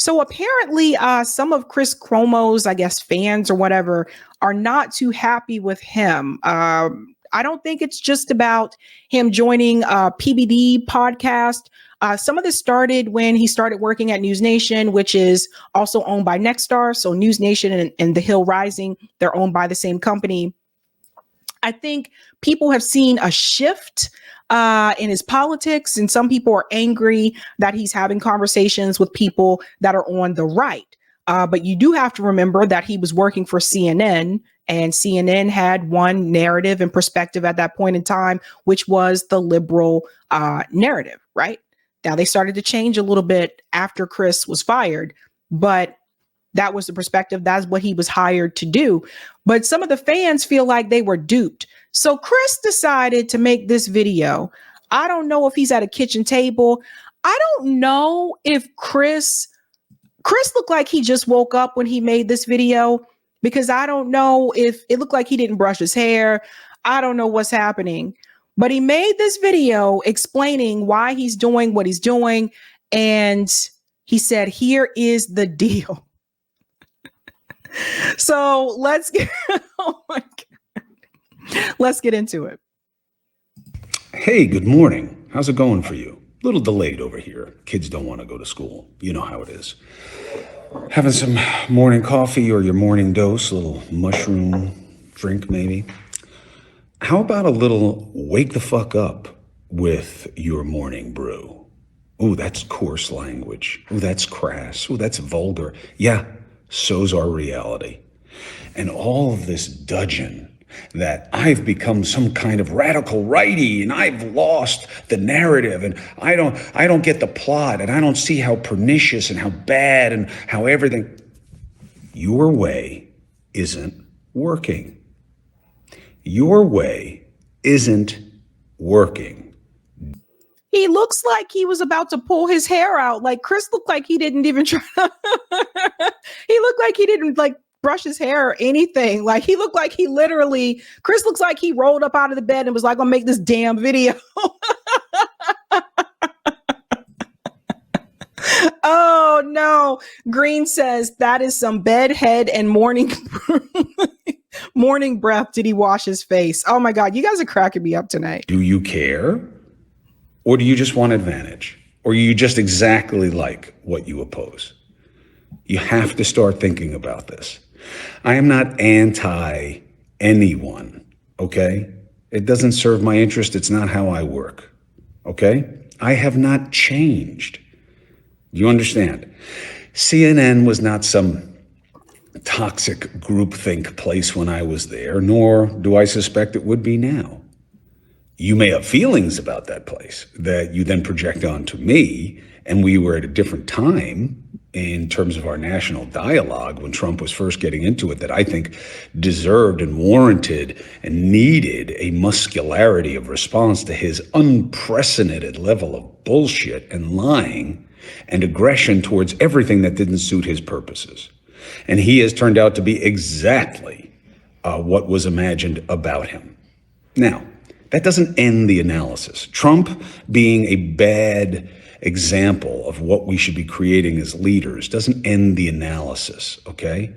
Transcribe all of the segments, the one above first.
So apparently, some of Chris Cuomo's, I guess, fans or whatever, are not too happy with him. I don't think it's just about him joining a PBD podcast. Some of this started when he started working at News Nation, which is also owned by Nexstar. So News Nation and The Hill Rising, they're owned by the same company. I think people have seen a shift in his politics, and some people are angry that he's having conversations with people that are on the right. But you do have to remember that he was working for CNN, and CNN had one narrative and perspective at that point in time, which was the liberal narrative, right? Now they started to change a little bit after Chris was fired, but that was the perspective. That's what he was hired to do. But some of the fans feel like they were duped. So Chris decided to make this video. I don't know if he's at a kitchen table. I don't know if Chris looked like he just woke up when he made this video, because I don't know if it looked like he didn't brush his hair. I don't know what's happening, but he made this video explaining why he's doing what he's doing. And he said, here is the deal. So let's get, oh my God. Let's get into it. Hey, good morning. How's it going for you? A little delayed over here. Kids don't want to go to school. You know how it is. Having some morning coffee or your morning dose, a little mushroom drink maybe. How about a little wake the fuck up with your morning brew? Ooh, that's coarse language. Ooh, that's crass. Ooh, that's vulgar. Yeah. So's our reality. And all of this dudgeon that I've become some kind of radical righty and I've lost the narrative and I don't get the plot and I don't see how pernicious and how bad and how everything. Your way isn't working. Your way isn't working. He looks like he was about to pull his hair out. Like Chris looked like he didn't even try. He looked like he didn't like brush his hair or anything. Like he looked like he literally, Chris looks like he rolled up out of the bed and was like, I'm gonna make this damn video. Oh no. Green says that is some bedhead and morning morning breath. Did he wash his face? Oh my God. You guys are cracking me up tonight. Do you care? Or do you just want advantage? Or you just exactly like what you oppose? You have to start thinking about this. I am not anti anyone, okay? It doesn't serve my interest. It's not how I work, okay? I have not changed. You understand? CNN was not some toxic groupthink place when I was there, nor do I suspect it would be now. You may have feelings about that place that you then project onto me, and we were at a different time in terms of our national dialogue when Trump was first getting into it that I think deserved and warranted and needed a muscularity of response to his unprecedented level of bullshit and lying and aggression towards everything that didn't suit his purposes. And he has turned out to be exactly what was imagined about him. Now, that doesn't end the analysis. Trump being a bad example of what we should be creating as leaders doesn't end the analysis, okay?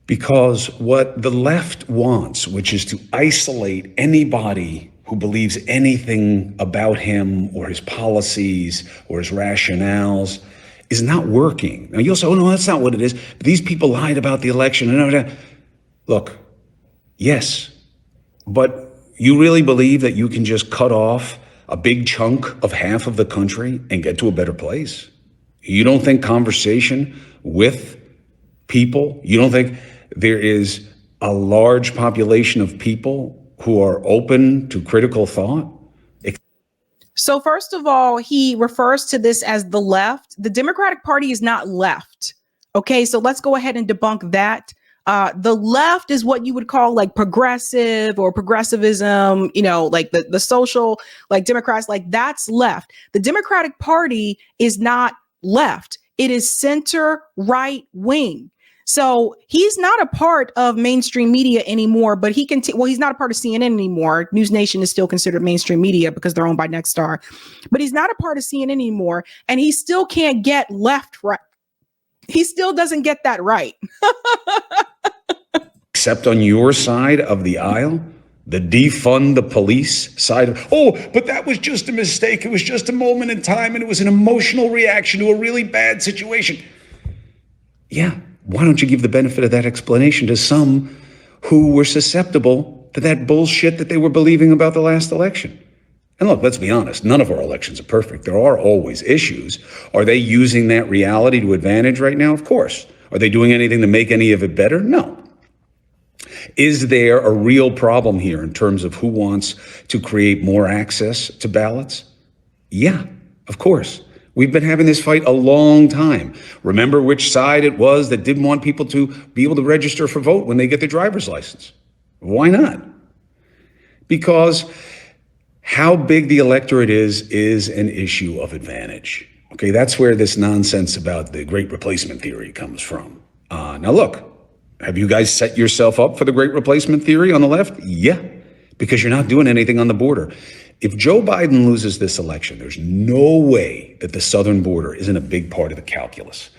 Because what the left wants, which is to isolate anybody who believes anything about him or his policies or his rationales, is not working. Now you'll say, oh no, that's not what it is. But these people lied about the election and everything. Look, yes, but you really believe that you can just cut off a big chunk of half of the country and get to a better place? You don't think conversation with people, you don't think there is a large population of people who are open to critical thought? So first of all, he refers to this as the left. The Democratic Party is not left. Okay, so let's go ahead and debunk that. The left is what you would call like progressive or progressivism, you know, like the social, like Democrats, like that's left. The Democratic Party is not left. It is center right wing. So he's not a part of mainstream media anymore, but he can, well, he's not a part of CNN anymore. News Nation is still considered mainstream media because they're owned by Nexstar, but he's not a part of CNN anymore. And he still can't get left, right. He still doesn't get that right. Except on your side of the aisle, the defund the police side of, oh, but that was just a mistake. It was just a moment in time, and it was an emotional reaction to a really bad situation. Yeah, why don't you give the benefit of that explanation to some who were susceptible to that bullshit that they were believing about the last election? And look, let's be honest, none of our elections are perfect. There are always issues. Are they using that reality to advantage right now? Of course. Are they doing anything to make any of it better? No. Is there a real problem here in terms of who wants to create more access to ballots? Yeah, of course. We've been having this fight a long time. Remember which side it was that didn't want people to be able to register for vote when they get their driver's license? Why not? Because how big the electorate is an issue of advantage. Okay, that's where this nonsense about the great replacement theory comes from. Now look, have you guys set yourself up for the great replacement theory on the left? Yeah, because you're not doing anything on the border. If Joe Biden loses this election, there's no way that the southern border isn't a big part of the calculus.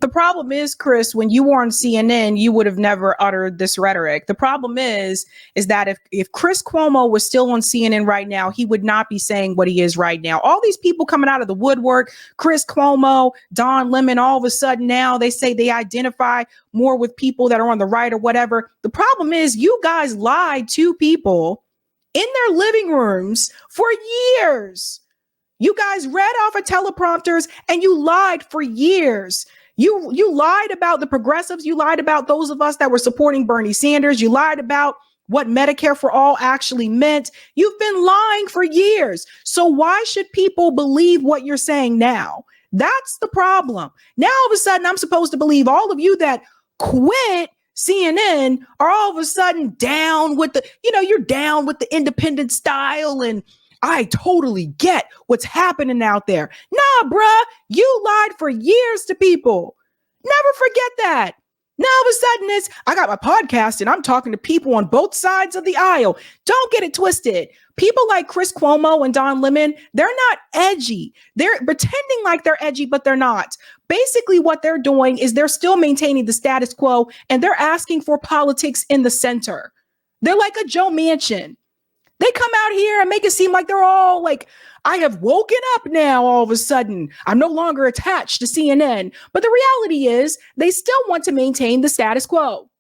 The problem is, Chris, when you were on CNN, you would have never uttered this rhetoric. The problem is that if Chris Cuomo was still on CNN right now, he would not be saying what he is right now. All these people coming out of the woodwork, Chris Cuomo, Don Lemon, all of a sudden now they say they identify more with people that are on the right or whatever. The problem is you guys lied to people in their living rooms for years. You guys read off of teleprompters and you lied for years. You lied about the progressives. You lied about those of us that were supporting Bernie Sanders. You lied about what Medicare for all actually meant. You've been lying for years. So why should people believe what you're saying now? That's the problem. Now, all of a sudden, I'm supposed to believe all of you that quit CNN are all of a sudden down with you're down with the independent style and I totally get what's happening out there. Nah, bruh, you lied for years to people. Never forget that. Now all of a sudden I got my podcast and I'm talking to people on both sides of the aisle. Don't get it twisted. People like Chris Cuomo and Don Lemon, they're not edgy. They're pretending like they're edgy, but they're not. Basically, what they're doing is they're still maintaining the status quo and they're asking for politics in the center. They're like a Joe Manchin. They come out here and make it seem like they're all like, I have woken up now all of a sudden. I'm no longer attached to CNN. But the reality is they still want to maintain the status quo.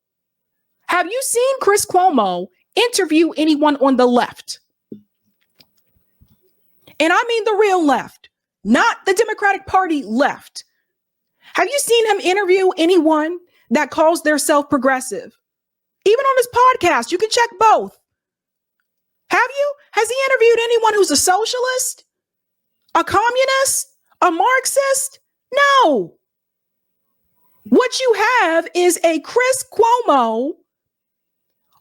Have you seen Chris Cuomo interview anyone on the left? And I mean the real left, not the Democratic Party left. Have you seen him interview anyone that calls theirself progressive? Even on his podcast, you can check both. Have you? Has he interviewed anyone who's a socialist? A communist? A Marxist? No. What you have is a Chris Cuomo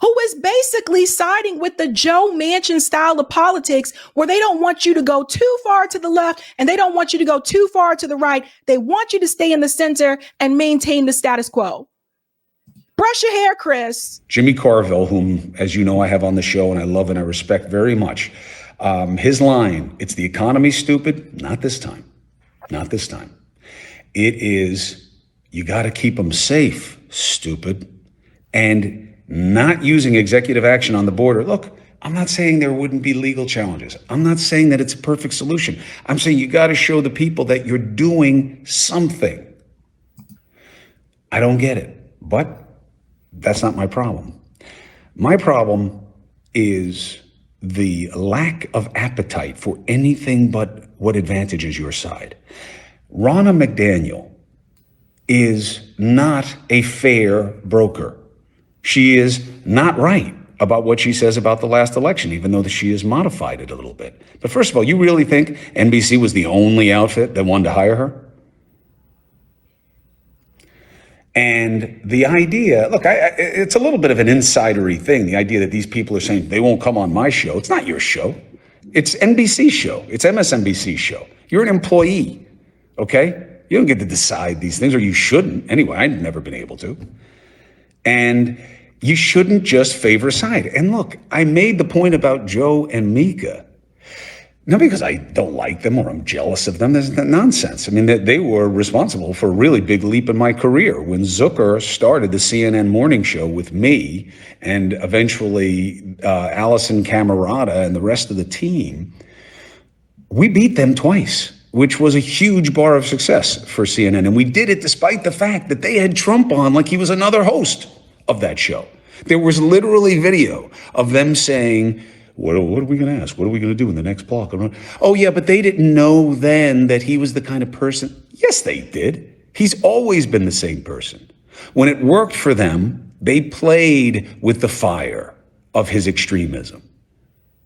who is basically siding with the Joe Manchin style of politics where they don't want you to go too far to the left and they don't want you to go too far to the right. They want you to stay in the center and maintain the status quo. Brush your hair, Chris. Jimmy Carville, whom, as you know, I have on the show and I love and I respect very much. His line, it's the economy, stupid. Not this time. Not this time. It is, you got to keep them safe, stupid. And not using executive action on the border. Look, I'm not saying there wouldn't be legal challenges. I'm not saying that it's a perfect solution. I'm saying you got to show the people that you're doing something. I don't get it, but that's not my problem. My problem is the lack of appetite for anything but what advantages your side. Ronna McDaniel is not a fair broker. She is not right about what she says about the last election, even though she has modified it a little bit. But first of all, you really think NBC was the only outfit that wanted to hire her? And the idea, look, it's a little bit of an insidery thing, the idea that these people are saying they won't come on my show. It's not your show. It's NBC's show. It's MSNBC's show. You're an employee, okay? You don't get to decide these things, or you shouldn't. Anyway, I've never been able to. And you shouldn't just favor a side. And look, I made the point about Joe and Mika. Not because I don't like them or I'm jealous of them. That's nonsense. I mean, they were responsible for a really big leap in my career. When Zucker started the CNN morning show with me and eventually Allison Camerata and the rest of the team, we beat them twice, which was a huge bar of success for CNN. And we did it despite the fact that they had Trump on like he was another host of that show. There was literally video of them saying, what are we going to ask? What are we going to do in the next block? Oh, yeah, but they didn't know then that he was the kind of person. Yes, they did. He's always been the same person. When it worked for them, they played with the fire of his extremism.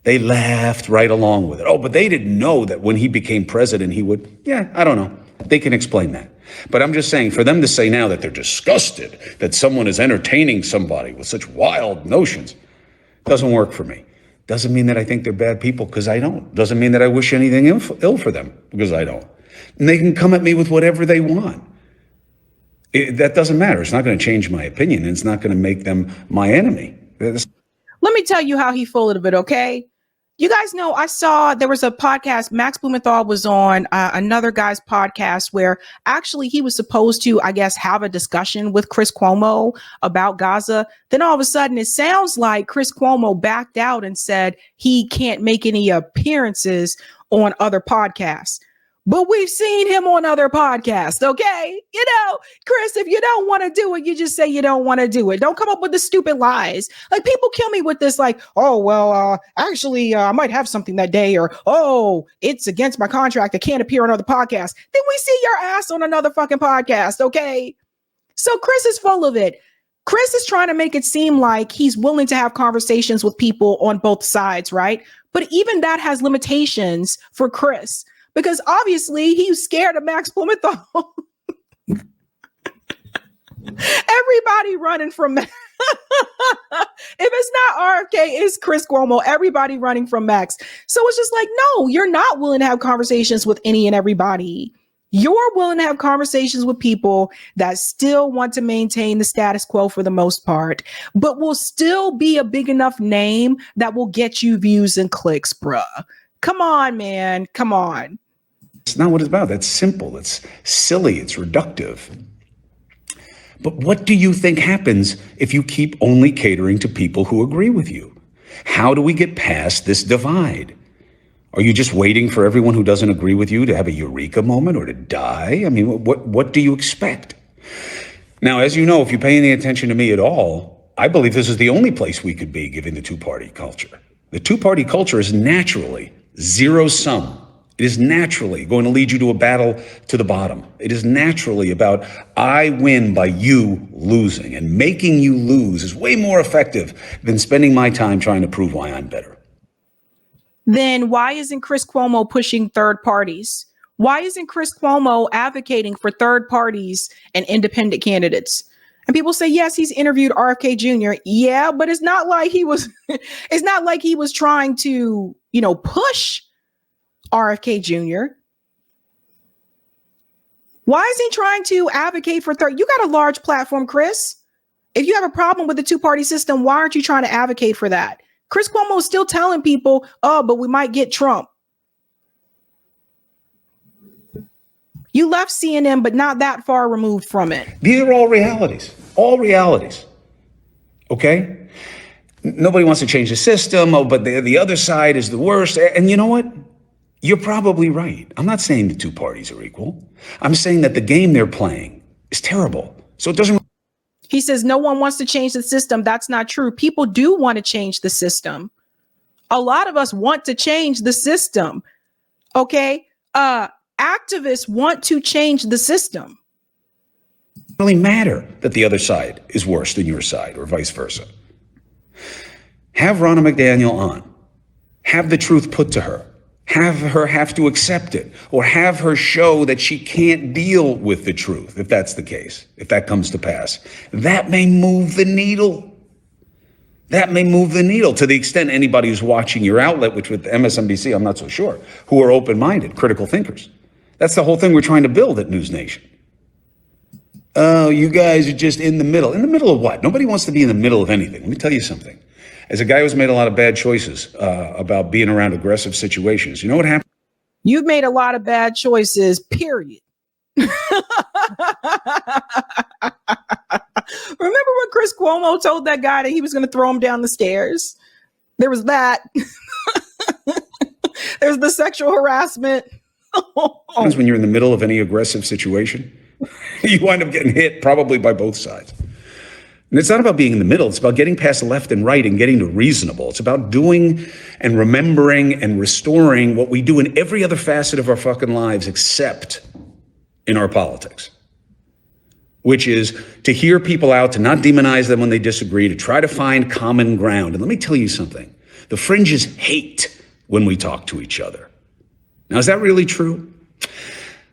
They laughed right along with it. Oh, but they didn't know that when he became president, he would, yeah, I don't know. They can explain that. But I'm just saying, for them to say now that they're disgusted that someone is entertaining somebody with such wild notions doesn't work for me. Doesn't mean that I think they're bad people, because I don't. Doesn't mean that I wish anything ill for them, because I don't. And they can come at me with whatever they want. That doesn't matter. It's not going to change my opinion, and it's not going to make them my enemy. Let me tell you how he full of it, okay? You guys know, I saw there was a podcast, Max Blumenthal was on another guy's podcast where actually he was supposed to, I guess, have a discussion with Chris Cuomo about Gaza. Then all of a sudden it sounds like Chris Cuomo backed out and said he can't make any appearances on other podcasts. But we've seen him on other podcasts, okay? You know, Chris, if you don't want to do it, you just say you don't want to do it. Don't come up with the stupid lies. Like, people kill me with this, like, oh, well, actually, I might have something that day, or, oh, it's against my contract. I can't appear on other podcasts. Then we see your ass on another fucking podcast, okay? So Chris is full of it. Chris is trying to make it seem like he's willing to have conversations with people on both sides, right? But even that has limitations for Chris. Because obviously he's scared of Max Blumenthal. Everybody running from Max. If it's not RFK, it's Chris Cuomo. Everybody running from Max. So it's just like, no, you're not willing to have conversations with any and everybody. You're willing to have conversations with people that still want to maintain the status quo for the most part, but will still be a big enough name that will get you views and clicks, bruh. Come on, man. Come on. It's not what it's about. That's simple. It's silly. It's reductive. But what do you think happens if you keep only catering to people who agree with you? How do we get past this divide? Are you just waiting for everyone who doesn't agree with you to have a eureka moment or to die? I mean, what do you expect? Now, as you know, if you pay any attention to me at all, I believe this is the only place we could be given the two-party culture. The two-party culture is naturally zero-sum. It is naturally going to lead you to a battle to the bottom. It is naturally about I win by you losing, and making you lose is way more effective than spending my time trying to prove why I'm better. Then why isn't Chris Cuomo pushing third parties? Why isn't Chris Cuomo advocating for third parties and independent candidates? And people say, yes, he's interviewed RFK Jr. Yeah, but it's not like he was, it's not like he was trying to, push RFK Jr. Why is he trying to advocate for third? You got a large platform, Chris. If you have a problem with the two-party system, why aren't you trying to advocate for that? Chris Cuomo is still telling people, oh, but we might get Trump. You left CNN, but not that far removed from it. These are all realities. All realities. Okay? Nobody wants to change the system. Oh, but the other side is the worst. And you know what? You're probably right. I'm not saying the two parties are equal. I'm saying that the game they're playing is terrible. So it doesn't. He says no one wants to change the system. That's not true. People do want to change the system. A lot of us want to change the system. Okay? Activists want to change the system. It doesn't really matter that the other side is worse than your side or vice versa. Have Ronna McDaniel on. Have the truth put to her. Have her have to accept it, or have her show that she can't deal with the truth, if that's the case, if that comes to pass. That may move the needle. That may move the needle to the extent anybody who's watching your outlet, which with MSNBC, I'm not so sure, who are open-minded, critical thinkers. That's the whole thing we're trying to build at News Nation. Oh, you guys are just in the middle. In the middle of what? Nobody wants to be in the middle of anything. Let me tell you something. as a guy who's made a lot of bad choices about being around aggressive situations, you know what happened? You've made a lot of bad choices, period. Remember when Chris Cuomo told that guy that he was going to throw him down the stairs? There was that. There's the sexual harassment. When you're in the middle of any aggressive situation, you wind up getting hit probably by both sides. And it's not about being in the middle. It's about getting past the left and right and getting to reasonable. It's about doing and remembering and restoring what we do in every other facet of our fucking lives except in our politics, which is to hear people out, to not demonize them when they disagree, to try to find common ground. And let me tell you something. The fringes hate when we talk to each other. Now, is that really true?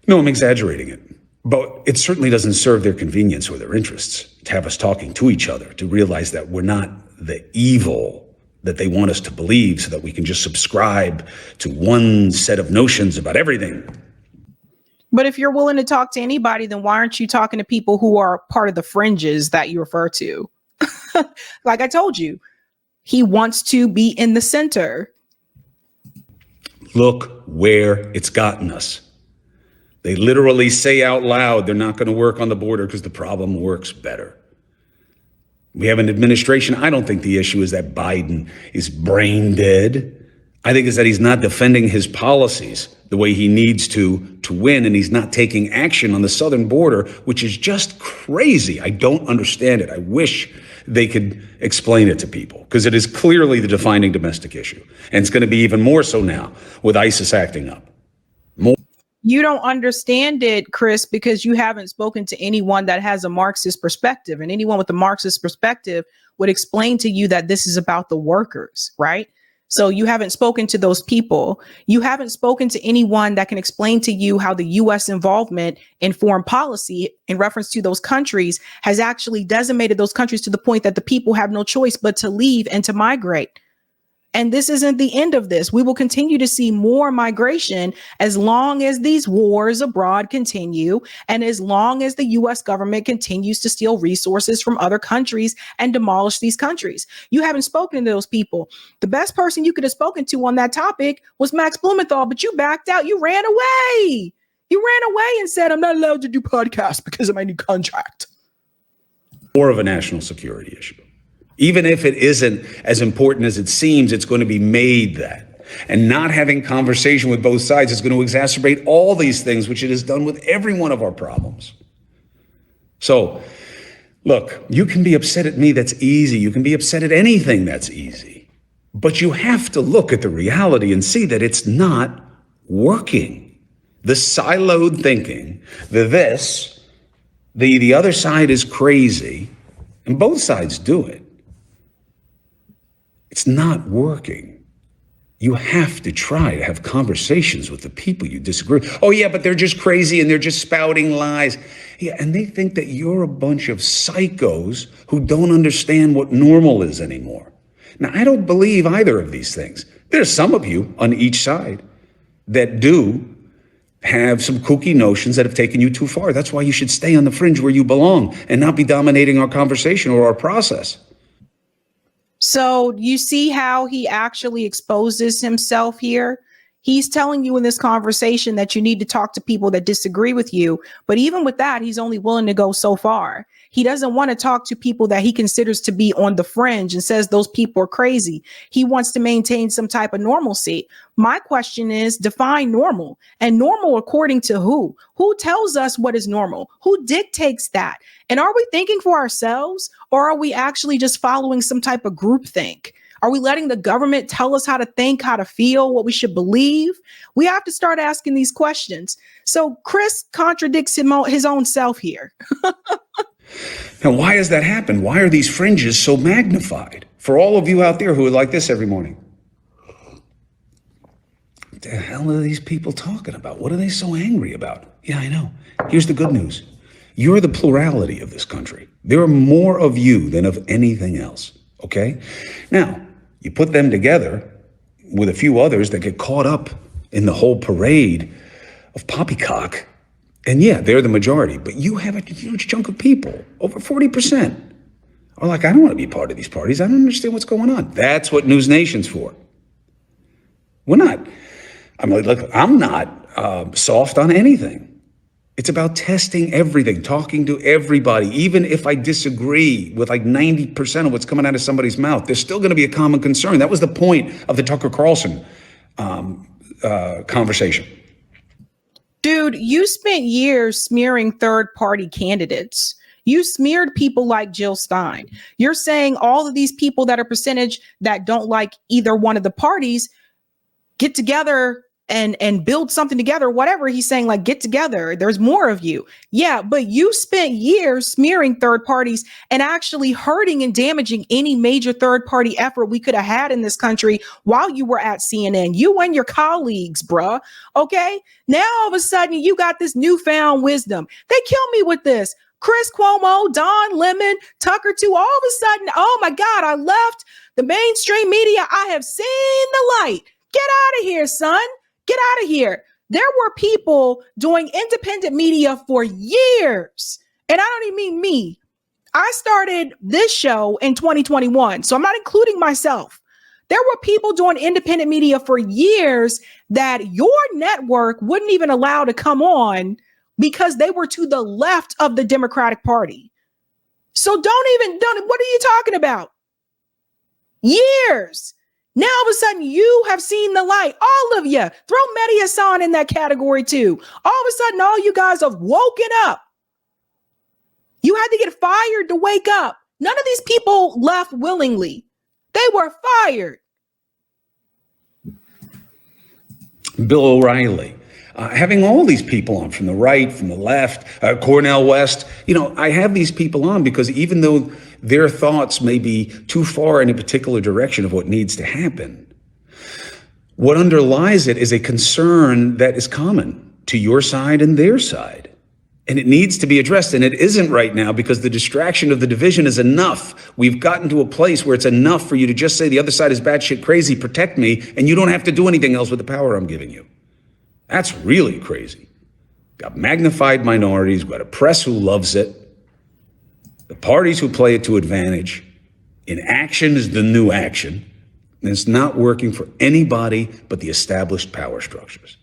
No, I'm exaggerating it. But it certainly doesn't serve their convenience or their interests to have us talking to each other, to realize that we're not the evil that they want us to believe so that we can just subscribe to one set of notions about everything. But if you're willing to talk to anybody, then why aren't you talking to people who are part of the fringes that you refer to? Like I told you, he wants to be in the center. Look where it's gotten us. They literally say out loud they're not going to work on the border because the problem works better. We have an administration. I don't think the issue is that Biden is brain dead. I think it's that he's not defending his policies the way he needs to win, and he's not taking action on the southern border, which is just crazy. I don't understand it. I wish they could explain it to people, because it is clearly the defining domestic issue. And it's going to be even more so now with ISIS acting up. You don't understand it, Chris, because you haven't spoken to anyone that has a Marxist perspective, and anyone with a Marxist perspective would explain to you that this is about the workers, right? So you haven't spoken to those people. You haven't spoken to anyone that can explain to you how the U.S. involvement in foreign policy in reference to those countries has actually decimated those countries to the point that the people have no choice but to leave and to migrate. And this isn't the end of this. We will continue to see more migration as long as these wars abroad continue, and as long as the U.S. government continues to steal resources from other countries and demolish these countries. You haven't spoken to those people. The best person you could have spoken to on that topic was Max Blumenthal, but you backed out. You ran away. You ran away and said, I'm not allowed to do podcasts because of my new contract. More of a national security issue. Even if it isn't as important as it seems, it's going to be made that. And not having conversation with both sides is going to exacerbate all these things, which it has done with every one of our problems. So, look, you can be upset at me, that's easy. You can be upset at anything, that's easy. But you have to look at the reality and see that it's not working. The siloed thinking, the other side is crazy, and both sides do it. It's not working. You have to try to have conversations with the people you disagree with. Oh, yeah, but they're just crazy and they're just spouting lies. Yeah, and they think that you're a bunch of psychos who don't understand what normal is anymore. Now, I don't believe either of these things. There's some of you on each side that do have some kooky notions that have taken you too far. That's why you should stay on the fringe where you belong and not be dominating our conversation or our process. So you see how he actually exposes himself here? He's telling you in this conversation that you need to talk to people that disagree with you. But even with that, he's only willing to go so far. He doesn't want to talk to people that he considers to be on the fringe and says those people are crazy. He wants to maintain some type of normalcy. My question is, define normal. And normal according to who? Who tells us what is normal? Who dictates that? And are we thinking for ourselves, or are we actually just following some type of groupthink? Are we letting the government tell us how to think, how to feel, what we should believe? We have to start asking these questions. So Chris contradicts his own self here. Now, why has that happened? Why are these fringes so magnified? For all of you out there who are like this every morning. What the hell are these people talking about? What are they so angry about? Yeah, I know. Here's the good news. You're the plurality of this country. There are more of you than of anything else, okay? Now, you put them together with a few others that get caught up in the whole parade of poppycock, and yeah, they're the majority, but you have a huge chunk of people, over 40%, are like, I don't want to be part of these parties. I don't understand what's going on. That's what News Nation's for. We're not, I'm like, look, I'm not soft on anything. It's about testing everything, talking to everybody. Even if I disagree with like 90% of what's coming out of somebody's mouth, there's still going to be a common concern. That was the point of the Tucker Carlson conversation. Dude, you spent years smearing third-party candidates. You smeared people like Jill Stein. You're saying all of these people that are percentage that don't like either one of the parties get together and build something together, whatever. He's saying, like, get together. There's more of you. Yeah, but you spent years smearing third parties and actually hurting and damaging any major third party effort we could have had in this country while you were at CNN. You and your colleagues, bruh. Okay. Now all of a sudden you got this newfound wisdom. They kill me with this. Chris Cuomo, Don Lemon, Tucker too. All of a sudden, oh my God, I left the mainstream media. I have seen the light. Get out of here, son. Get out of here. There were people doing independent media for years. And I don't even mean me. I started this show in 2021, so I'm not including myself. There were people doing independent media for years that your network wouldn't even allow to come on because they were to the left of the Democratic Party. So what are you talking about? Years. Now all of a sudden you have seen the light, all of you. Throw Mehdi Hassan in that category too. All of a sudden, all you guys have woken up. You had to get fired to wake up. None of these people left willingly. They were fired. Bill O'Reilly, having all these people on from the right, from the left, Cornel West, I have these people on because even though their thoughts may be too far in a particular direction of what needs to happen, what underlies it is a concern that is common to your side and their side. And it needs to be addressed. And it isn't right now because the distraction of the division is enough. We've gotten to a place where it's enough for you to just say the other side is batshit crazy, protect me, and you don't have to do anything else with the power I'm giving you. That's really crazy. Got magnified minorities, got a press who loves it, the parties who play it to advantage. Inaction is the new action, and it's not working for anybody but the established power structures.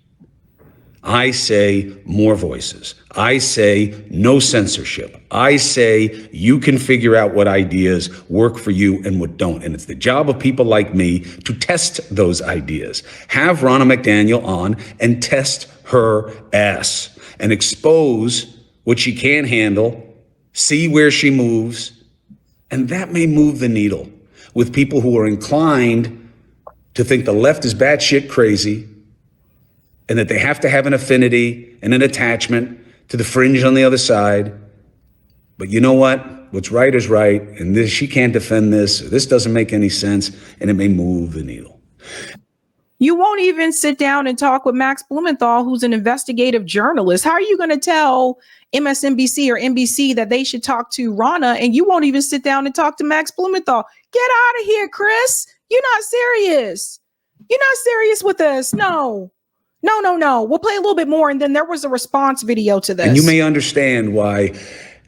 I say more voices. I say no censorship. I say you can figure out what ideas work for you and what don't. And it's the job of people like me to test those ideas. Have Ronna McDaniel on and test her ass and expose what she can't handle, see where she moves, and that may move the needle with people who are inclined to think the left is batshit crazy and that they have to have an affinity and an attachment to the fringe on the other side. But you know what? What's right is right, and she can't defend this. This doesn't make any sense, and it may move the needle. You won't even sit down and talk with Max Blumenthal, who's an investigative journalist. How are you going to tell MSNBC or NBC that they should talk to Ronna, and you won't even sit down and talk to Max Blumenthal? Get out of here, Chris. You're not serious. You're not serious with us. No. We'll play a little bit more, and then there was a response video to this. And you may understand why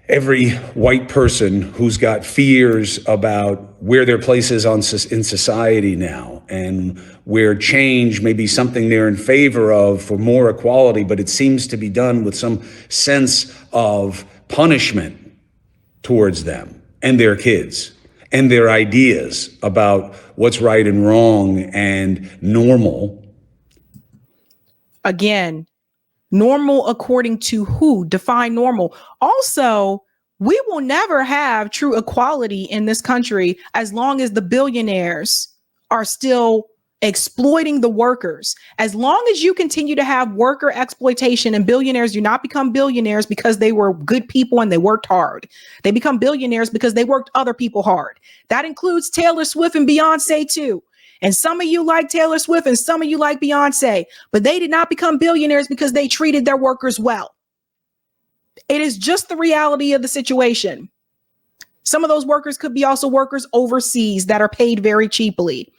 every white person who's got fears about where their place is in society now and where change may be something they're in favor of for more equality, but it seems to be done with some sense of punishment towards them and their kids and their ideas about what's right and wrong and normal. Again, normal according to who? Define normal. Also, we will never have true equality in this country as long as the billionaires are still exploiting the workers. As long as you continue to have worker exploitation, and billionaires do not become billionaires because they were good people and they worked hard. They become billionaires because they worked other people hard. That includes Taylor Swift and Beyonce too. And some of you like Taylor Swift and some of you like Beyonce, but they did not become billionaires because they treated their workers well. It is just the reality of the situation. Some of those workers could be also workers overseas that are paid very cheaply.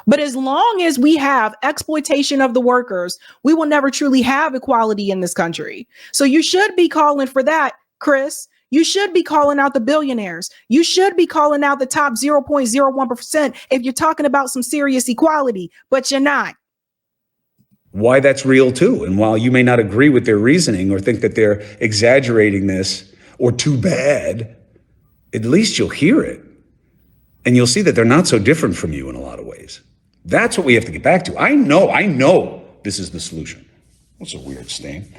But as long as we have exploitation of the workers, we will never truly have equality in this country. So you should be calling for that, Chris. You should be calling out the billionaires. You should be calling out the top 0.01% if you're talking about some serious equality, but you're not. Why that's real too. And while you may not agree with their reasoning or think that they're exaggerating this or too bad, at least you'll hear it. And you'll see that they're not so different from you in a lot of ways. That's what we have to get back to. I know this is the solution. That's a weird stain.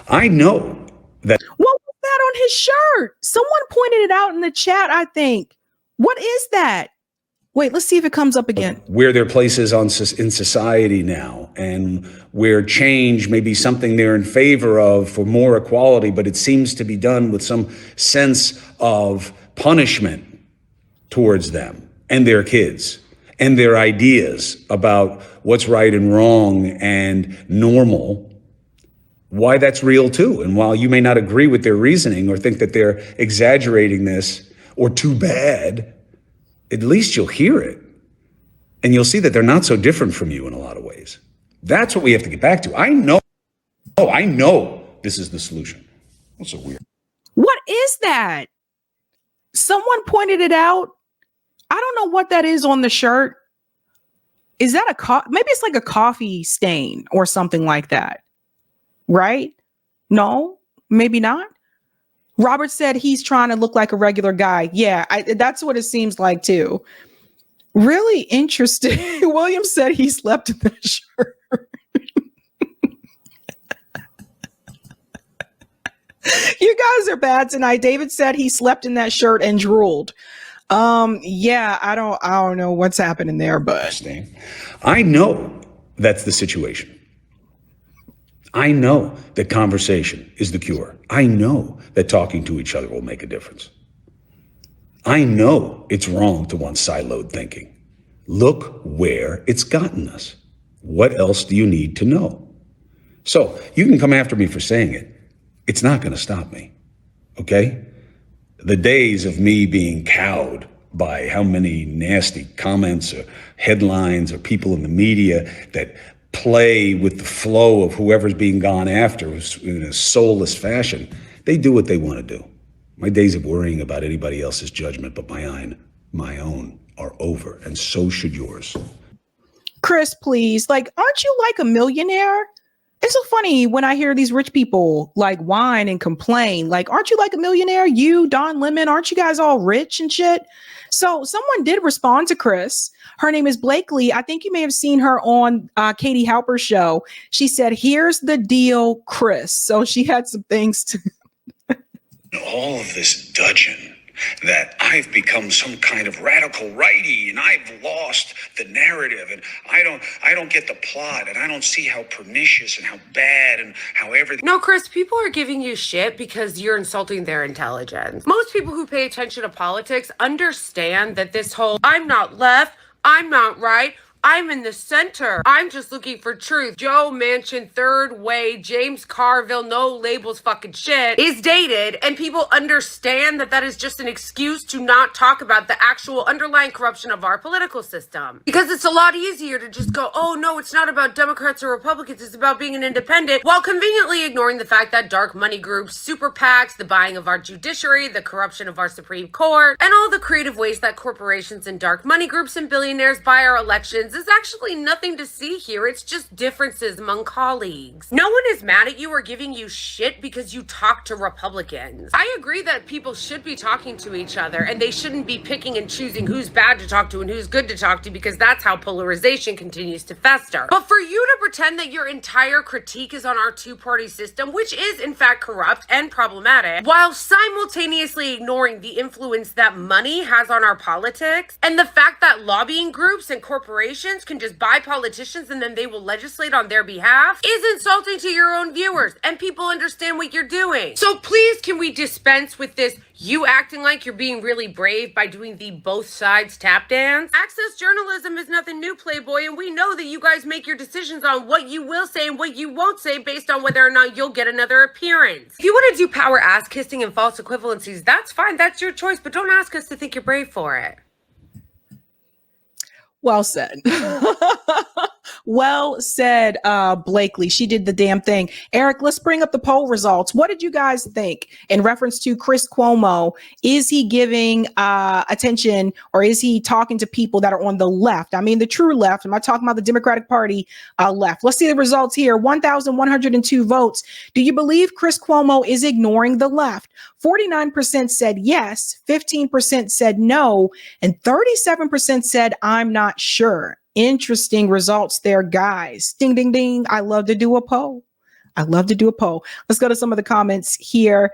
I know that. What was that on his shirt? Someone pointed it out in the chat, I think. What is that? Wait, let's see if it comes up again. Where their place is in society now, and where change may be something they're in favor of for more equality, but it seems to be done with some sense of punishment towards them and their kids and their ideas about what's right and wrong and normal. Why that's real too. And while you may not agree with their reasoning or think that they're exaggerating this or too bad, at least you'll hear it. And you'll see that they're not so different from you in a lot of ways. That's what we have to get back to. I know this is the solution. That's so weird. What is that? Someone pointed it out. I don't know what that is on the shirt. Is that maybe it's like a coffee stain or something like that, right? No, maybe not. Robert said he's trying to look like a regular guy. Yeah, that's what it seems like too. Really interesting. William said he slept in that shirt. You guys are bad tonight. David said he slept in that shirt and drooled. Yeah, I don't know what's happening there, but I know that's the situation. I know that conversation is the cure. I know that talking to each other will make a difference. I know it's wrong to want siloed thinking. Look where it's gotten us. What else do you need to know? So you can come after me for saying it. It's not going to stop me. Okay? The days of me being cowed by how many nasty comments or headlines or people in the media that play with the flow of whoever's being gone after in a soulless fashion, they do what they want to do. My days of worrying about anybody else's judgment but my own are over, and so should yours. Chris, please, aren't you like a millionaire? It's so funny when I hear these rich people whine and complain. Aren't you like a millionaire? You, Don Lemon, aren't you guys all rich and shit? So someone did respond to Chris. Her name is Blakely. I think you may have seen her on Katie Halper's show. She said, "Here's the deal, Chris." So she had some things to. All of this dudgeon that I've become some kind of radical righty and I've lost the narrative and I don't get the plot and I don't see how pernicious and how bad and how everything. No, Chris, people are giving you shit because you're insulting their intelligence. Most people who pay attention to politics understand that this whole I'm not left, I'm not right, I'm in the center, I'm just looking for truth, Joe Manchin, third way, James Carville, no labels fucking shit, is dated, and people understand that that is just an excuse to not talk about the actual underlying corruption of our political system. Because it's a lot easier to just go, oh no, it's not about Democrats or Republicans, it's about being an independent, while conveniently ignoring the fact that dark money groups, super PACs, the buying of our judiciary, the corruption of our Supreme Court, and all the creative ways that corporations and dark money groups and billionaires buy our elections is actually nothing to see here. It's just differences among colleagues. No one is mad at you or giving you shit because you talk to Republicans. I agree that people should be talking to each other and they shouldn't be picking and choosing who's bad to talk to and who's good to talk to, because that's how polarization continues to fester. But for you to pretend that your entire critique is on our two-party system, which is in fact corrupt and problematic, while simultaneously ignoring the influence that money has on our politics and the fact that lobbying groups and corporations can just buy politicians and then they will legislate on their behalf, is insulting to your own viewers, and people understand what you're doing. So please, can we dispense with this you acting like you're being really brave by doing the both sides tap dance? Access journalism is nothing new, Playboy, and we know that you guys make your decisions on what you will say and what you won't say based on whether or not you'll get another appearance. If you want to do power ass kissing and false equivalencies, that's fine, that's your choice, but don't ask us to think you're brave for it. Well said. Well said, Blakely. She did the damn thing. Eric, let's bring up the poll results. What did you guys think in reference to Chris Cuomo? Is he giving attention, or is he talking to people that are on the left? I mean, the true left. I'm not talking about the Democratic Party left. Let's see the results here. 1,102 votes. Do you believe Chris Cuomo is ignoring the left? 49% said yes, 15% said no, and 37% said I'm not sure. Interesting results there, guys. Ding, ding, ding. I love to do a poll. Let's go to some of the comments here.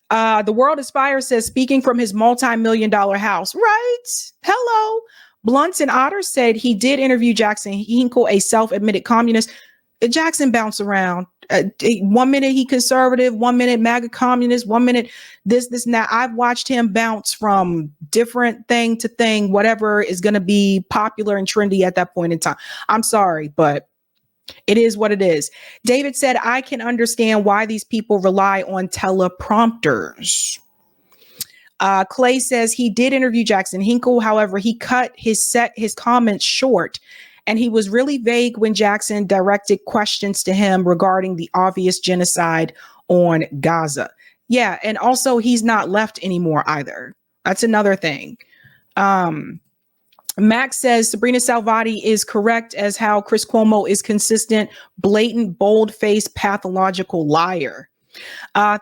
The World Aspire says, speaking from his multi-million-dollar house. Right? Hello. Blunts and Otter said he did interview Jackson Hinkle, a self-admitted communist. Jackson bounced around. 1 minute he conservative, 1 minute MAGA communist, 1 minute this, and that. I've watched him bounce from different thing to thing, whatever is going to be popular and trendy at that point in time. I'm sorry, but it is what it is. David said, I can understand why these people rely on teleprompters. Clay says he did interview Jackson Hinkle. However, he cut his comments short, and he was really vague when Jackson directed questions to him regarding the obvious genocide on Gaza. Yeah, and also he's not left anymore either. That's another thing. Max says Sabrina Salvati is correct as how Chris Cuomo is consistent, blatant, bold-faced, pathological liar.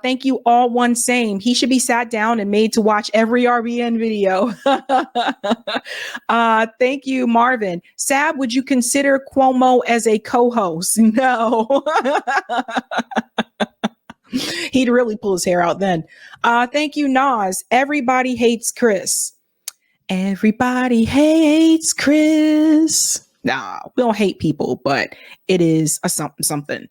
Thank you, all one same. He should be sat down and made to watch every RBN video. Thank you, Marvin. Sab, would you consider Cuomo as a co-host? No. He'd really pull his hair out then. Thank you, Nas. Everybody hates Chris. Everybody hates Chris. Nah, we don't hate people, but it is a something.